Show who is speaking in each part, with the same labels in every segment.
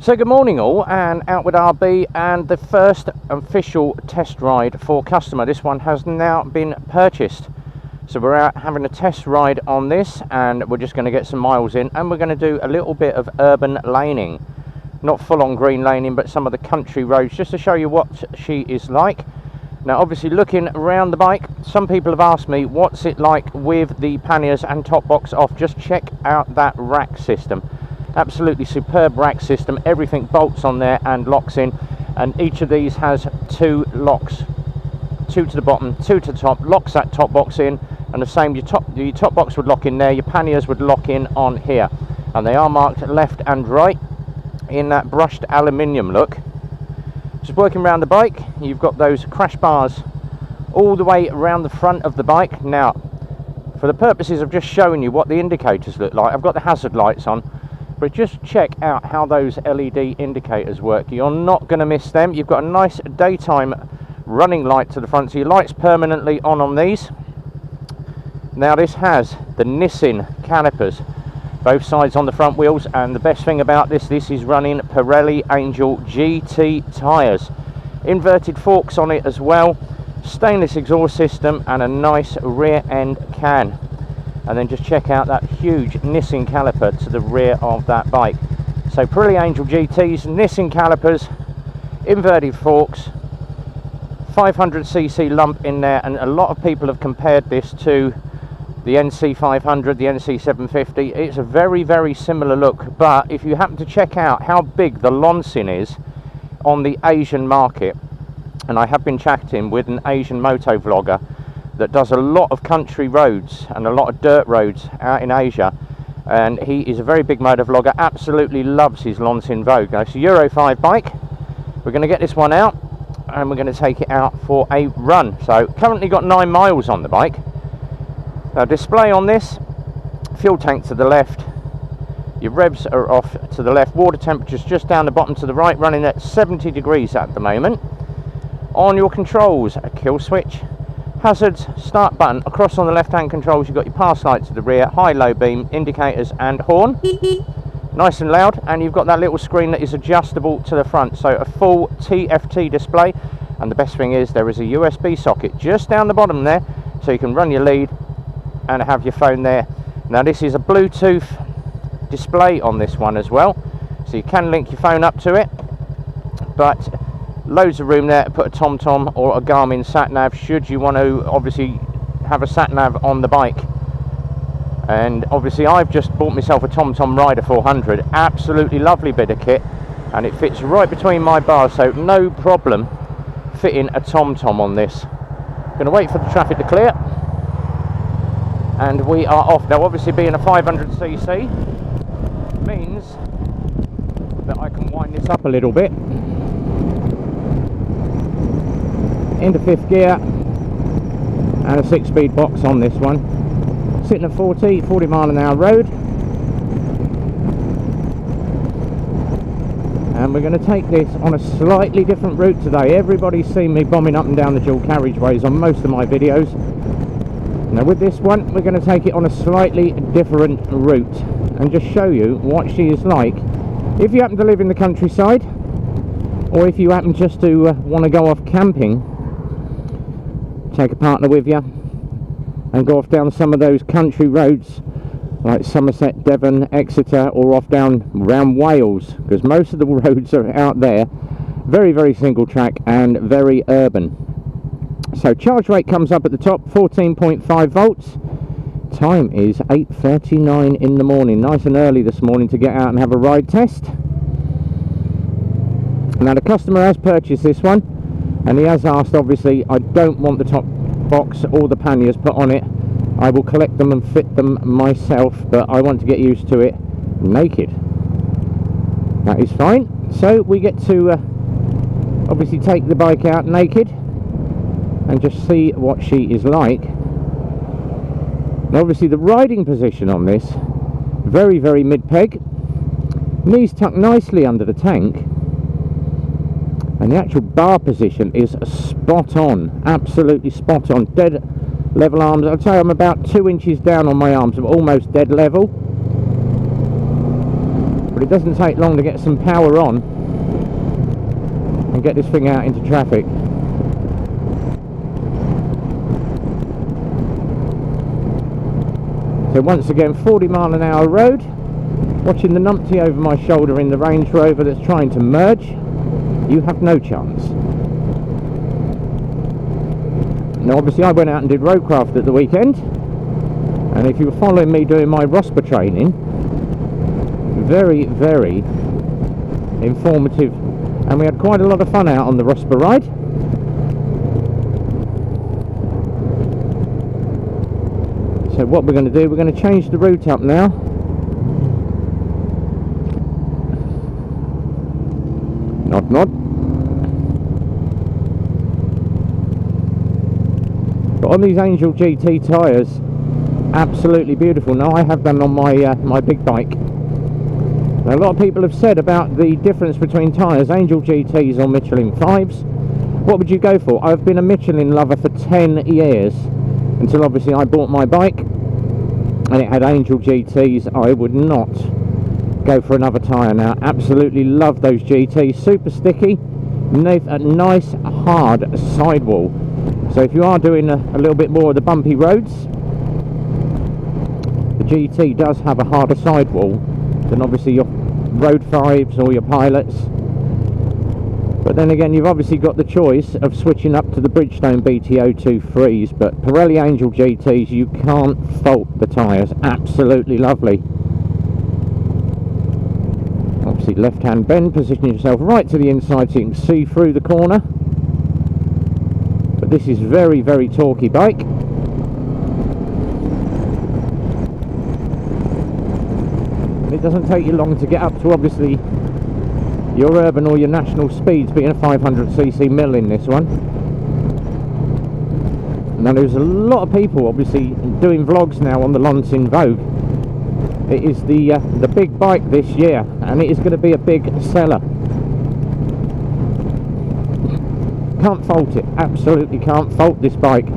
Speaker 1: So good morning all, and out with RB and the first official test ride for customer. This one has now been purchased. So we're out having a test ride on this, and we're just going to get some miles in, and we're going to do a little bit of urban laning. Not full on green laning, but some of the country roads, just to show you what she is like. Now obviously looking around the bike, some people have asked me what's it like with the panniers and top box off. Just check out that rack system. Absolutely superb rack system. Everything bolts on there and locks in, and each of these has two locks, two to the bottom, two to the top. Locks that top box in, and the same, the top box would lock in there, your panniers would lock in on here, and they are marked left and right in that brushed aluminium look. Just working around the bike, you've got those crash bars all the way around the front of the bike. Now for the purposes of just showing you what the indicators look like, I've got the hazard lights on, but just check out how those LED indicators work. You're not going to miss them. You've got a nice daytime running light to the front, so your light's permanently on these. Now this has the Nissin calipers, both sides on the front wheels, and the best thing about this is running Pirelli Angel GT tyres. Inverted forks on it as well, stainless exhaust system, and a nice rear end can. And then just check out that huge Nissin caliper to the rear of that bike. So Pirelli Angel GTs, Nissin calipers, inverted forks, 500cc lump in there, and a lot of people have compared this to the NC 500, the NC 750. It's a very similar look, but if you happen to check out how big the Loncin is on the Asian market, and I have been chatting with an Asian moto vlogger that does a lot of country roads and a lot of dirt roads out in Asia, and he is a very big motor vlogger, absolutely loves his Loncin Vogue. Now it's a Euro 5 bike. We're going to get this one out and we're going to take it out for a run. So currently got 9 miles on the bike. Now display on this, fuel tank to the left, your revs are off to the left, water temperatures just down the bottom to the right, running at 70 degrees at the moment. On your controls, a kill switch, hazards, start button. Across on the left hand controls you've got your pass light to the rear, high low beam, indicators and horn. Nice and loud, and you've got that little screen that is adjustable to the front, so a full TFT display. And the best thing is there is a USB socket just down the bottom there, so you can run your lead and have your phone there. Now this is a Bluetooth display on this one as well, so you can link your phone up to it, but loads of room there to put a TomTom or a Garmin sat-nav should you want to obviously have a sat-nav on the bike. And obviously I've just bought myself a TomTom Rider 400, absolutely lovely bit of kit, and it fits right between my bars, so no problem fitting a TomTom on this. Going to wait for the traffic to clear, and we are off. Now obviously being a 500cc means that I can wind this up a little bit into 5th gear, and a 6-speed box on this one, sitting at 40 mile an hour road. And we're going to take this on a slightly different route today. Everybody's seen me bombing up and down the dual carriageways on most of my videos. Now with this one we're going to take it on a slightly different route and just show you what she is like if you happen to live in the countryside, or if you happen just to want to go off camping, take a partner with you and go off down some of those country roads like Somerset, Devon, Exeter, or off down around Wales, because most of the roads are out there very single track and very urban. So charge rate comes up at the top, 14.5 volts. Time is 8:39 in the morning, nice and early this morning to get out and have a ride test. Now the customer has purchased this one, and he has asked, obviously, I don't want the top box or the panniers put on it. I will collect them and fit them myself, but I want to get used to it naked. That is fine. So we get to obviously take the bike out naked and just see what she is like. Now obviously the riding position on this, very mid-peg, knees tucked nicely under the tank, and the actual bar position is spot on, absolutely spot on, dead level arms. I'd say I'm about 2 inches down on my arms, I'm almost dead level. But but it doesn't take long to get some power on and get this thing out into traffic. So once again, 40-mile-an-hour road, watching the numpty over my shoulder in the Range Rover that's trying to merge. You have no chance. Now obviously I went out and did roadcraft at the weekend, and if you were following me doing my ROSPA training, very, very informative, and we had quite a lot of fun out on the ROSPA ride. So what we're going to do, we're going to change the route up now. Nod, nod. But on these Angel GT tyres, absolutely beautiful. Now I have them on my my big bike. Now, a lot of people have said about the difference between tyres, Angel GTs or Michelin 5s. What would you go for? I've been a Michelin lover for 10 years, until obviously I bought my bike and it had Angel GTs. I would not go for another tyre now. Absolutely love those GTs. Super sticky, a nice hard sidewall. So if you are doing a little bit more of the bumpy roads, the GT does have a harder sidewall than obviously your Road 5s or your Pilots. But then again, you've obviously got the choice of switching up to the Bridgestone BT023s, but Pirelli Angel GTs, you can't fault the tyres. Absolutely lovely. Obviously left hand bend, position yourself right to the inside so you can see through the corner. But this is very, very torquey bike. And it doesn't take you long to get up to obviously your urban or your national speeds, being a 500cc mill in this one. Now there's a lot of people obviously doing vlogs now on the Loncin Vogue. It is the big bike this year, and it is going to be a big seller. Can't fault it, absolutely can't fault this bike.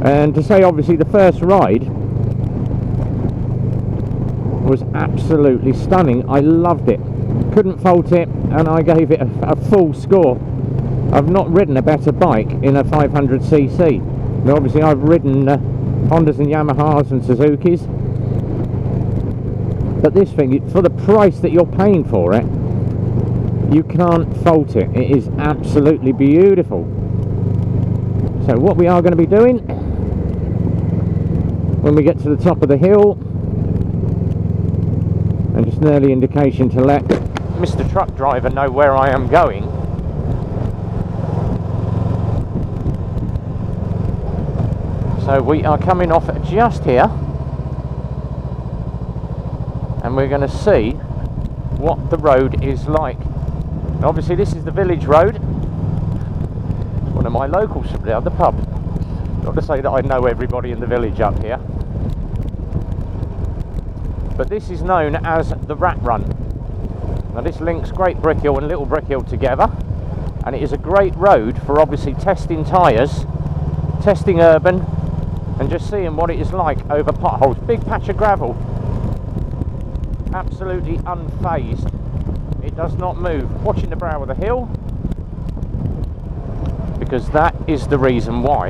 Speaker 1: And to say obviously the first ride was absolutely stunning. I loved it, couldn't fault it, and I gave it a full score. I've not ridden a better bike in a 500cc. Now obviously I've ridden Hondas and Yamahas and Suzukis, but this thing, for the price that you're paying for it, you can't fault it. It is absolutely beautiful. So what we are going to be doing when we get to the top of the hill, and just an early indication to let Mr. Truck Driver know where I am going. So we are coming off just here, and we're going to see what the road is like. Now obviously this is the village road. It's one of my locals from the pub. Not to say that I know everybody in the village up here, but this is known as the Rat Run. Now this links Great Brickhill and Little Brickhill together, and it is a great road for obviously testing tyres, testing urban, and just seeing what it is like over potholes. Big patch of gravel, absolutely unfazed. It does not move. Watching the brow of the hill, because that is the reason why,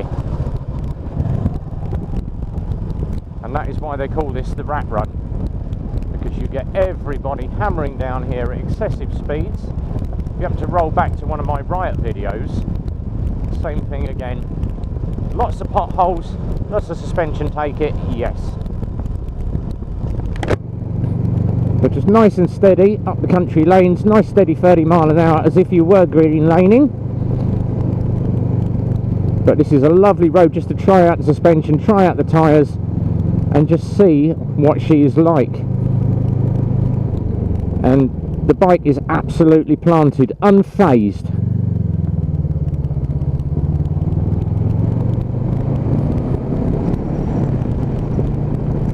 Speaker 1: and that is why they call this the Rat Run, because you get everybody hammering down here at excessive speeds. You have to roll back to one of my riot videos, same thing again. Lots of potholes, lots of suspension take it, yes. But just nice and steady up the country lanes, nice steady 30 mile an hour as if you were green laning. But this is a lovely road just to try out the suspension, try out the tyres, and just see what she is like. And the bike is absolutely planted, unfazed.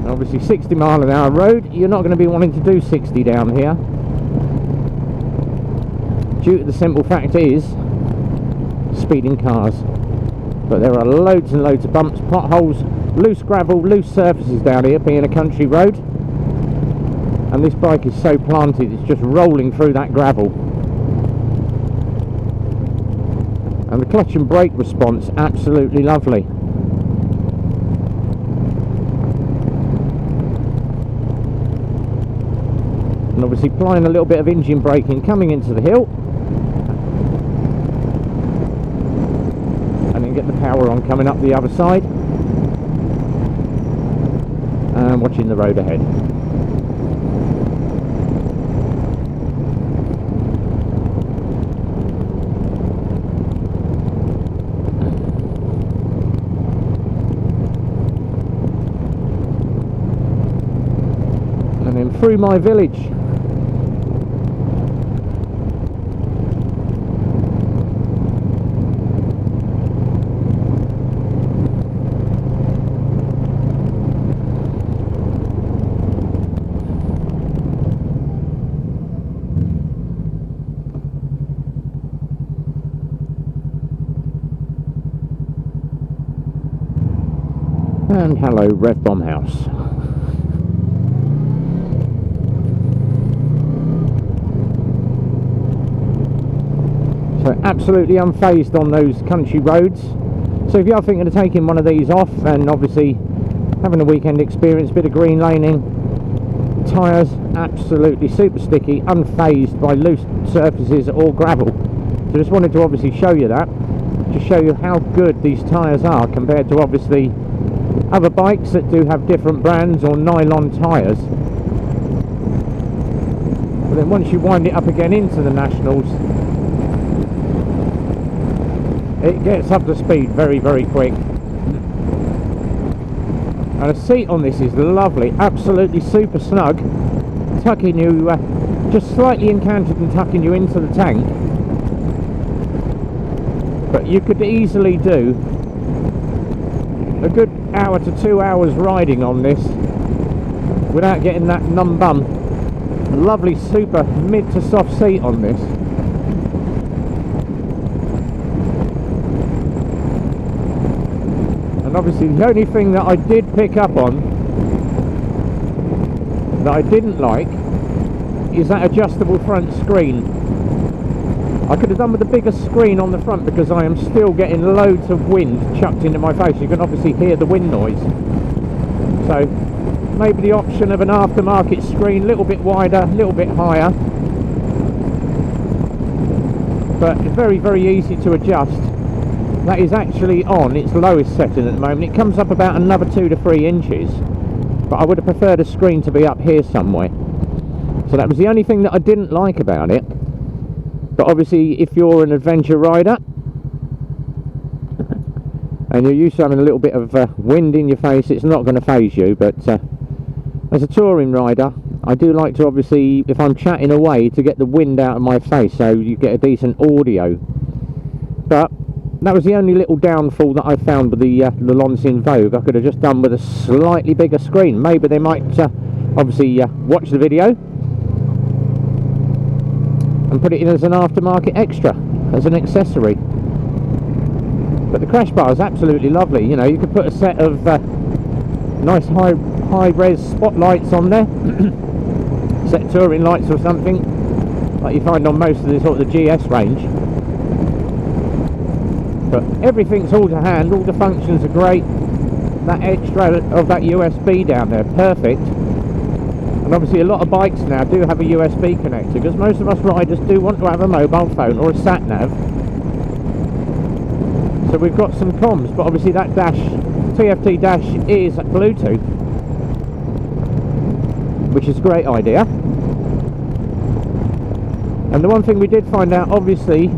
Speaker 1: Obviously 60 mile an hour road, you're not going to be wanting to do 60 down here, due to the simple fact is speeding cars. But there are loads and loads of bumps, potholes, loose gravel, loose surfaces down here, being a country road. and this bike is so planted, it's just rolling through that gravel. And the clutch and brake response, absolutely lovely. And obviously applying a little bit of engine braking coming into the hill, and then get the power on coming up the other side, and watching the road ahead. And then through my village. And hello, Rev Bomb House. So absolutely unfazed on those country roads. So if you are thinking of taking one of these off and obviously having a weekend experience, bit of green laning, tyres absolutely super sticky, unfazed by loose surfaces or gravel. So just wanted to obviously show you that, to show you how good these tyres are compared to obviously other bikes that do have different brands or nylon tyres. But then once you wind it up again into the Nationals, it gets up to speed very, very quick. And the seat on this is lovely, absolutely super snug, tucking you, just slightly encanted and tucking you into the tank. But you could easily do a good hour to 2 hours riding on this without getting that numb bum. Lovely super mid to soft seat on this. And obviously the only thing that I did pick up on that I didn't like is that adjustable front screen. I could have done with a bigger screen on the front because I am still getting loads of wind chucked into my face. You can obviously hear the wind noise. So maybe the option of an aftermarket screen, a little bit wider, a little bit higher. But it's very, very easy to adjust. That is actually on its lowest setting at the moment. It comes up about another 2 to 3 inches. But I would have preferred a screen to be up here somewhere. So that was the only thing that I didn't like about it. But obviously if you're an adventure rider and you're used to having a little bit of wind in your face, it's not going to faze you. But as a touring rider, I do like to obviously, if I'm chatting away, to get the wind out of my face so you get a decent audio. But that was the only little downfall that I found with the Loncin Vogue. I could have just done with a slightly bigger screen. Maybe they might obviously watch the video and put it in as an aftermarket extra, as an accessory. But the crash bar is absolutely lovely. You know, you could put a set of nice high-res spotlights on there, set of touring lights or something, like you find on most of the sort of the GS range. But everything's all to hand, all the functions are great. That extra of that USB down there, perfect. And obviously a lot of bikes now do have a USB connector, because most of us riders do want to have a mobile phone or a sat-nav. So we've got some comms, but obviously that dash, TFT dash, is Bluetooth, which is a great idea. And the one thing we did find out, obviously,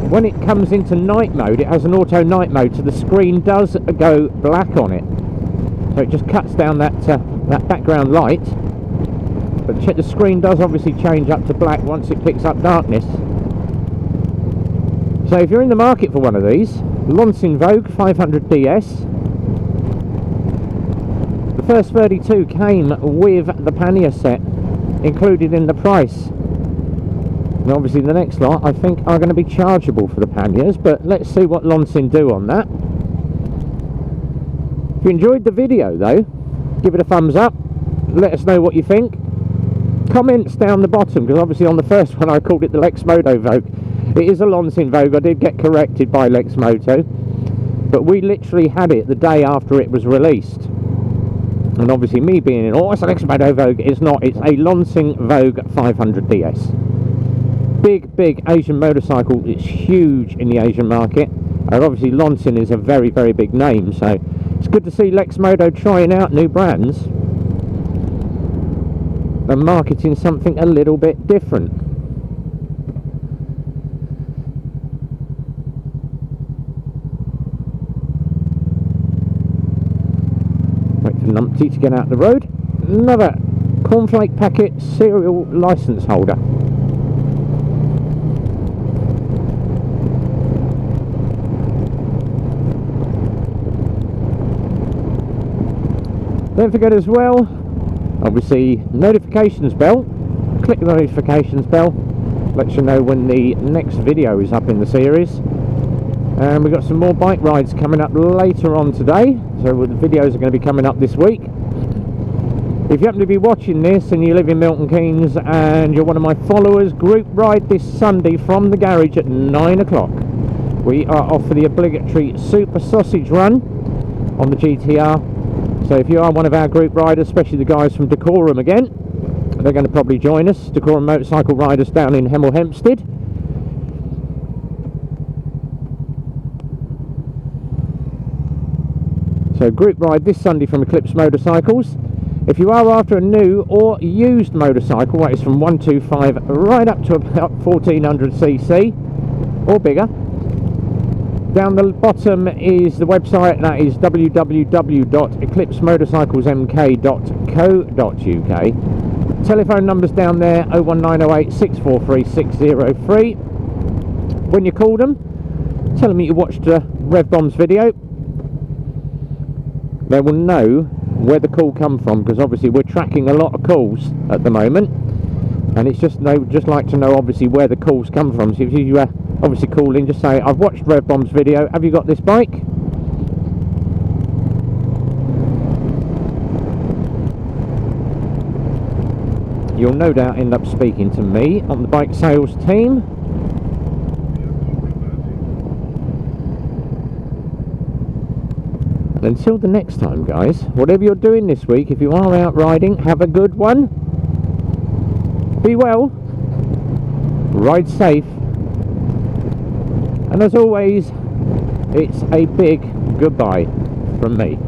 Speaker 1: when it comes into night mode, it has an auto night mode, so the screen does go black on it. So it just cuts down that background light. But the screen does obviously change up to black once it picks up darkness. So if you're in the market for one of these, Loncin Vogue 500DS, the first 32 came with the pannier set included in the price. And obviously the next lot I think are going to be chargeable for the panniers, but let's see what Loncin do on that. If you enjoyed the video though, give it a thumbs up, let us know what you think. Comments down the bottom, because obviously on the first one I called it the Lexmoto Vogue. It is a Loncin Vogue. I did get corrected by Lexmoto, but we literally had it the day after it was released. And obviously me being in, oh, it's a Lexmoto Vogue. It's not. It's a Loncin Vogue 500DS. Big Asian motorcycle. It's huge in the Asian market. And obviously Loncin is a very big name, so it's good to see Lexmoto trying out new brands and marketing something a little bit different. Wait for Numpty to get out the road. Another cornflake packet serial license holder. Don't forget as well, obviously, notifications bell. Click the notifications bell, lets you know when the next video is up in the series. And we've got some more bike rides coming up later on today, so the videos are going to be coming up this week. If you happen to be watching this and you live in Milton Keynes and you're one of my followers, group ride this Sunday from the garage at 9 o'clock. We are off for the obligatory Super Sausage Run on the GTR. So if you are one of our group riders, especially the guys from Decorum again, they're going to probably join us. Decorum Motorcycle Riders down in Hemel Hempstead. So group ride this Sunday from Eclipse Motorcycles. If you are after a new or used motorcycle, that is from 125 right up to about 1400cc or bigger. Down the bottom is the website, that is www.eclipsemotorcyclesmk.co.uk. Telephone numbers down there, 01908 643 603. When you call them, tell them you watched Rev Bomb's video. They will know where the call come from, because obviously we're tracking a lot of calls at the moment, and it's just, they would just like to know obviously where the calls come from. So if you obviously call in, just say, I've watched Rev Bomb's video, have you got this bike? You'll no doubt end up speaking to me on the bike sales team. And until the next time, guys, whatever you're doing this week, if you are out riding, have a good one. Be well. Ride safe. And as always, it's a big goodbye from me.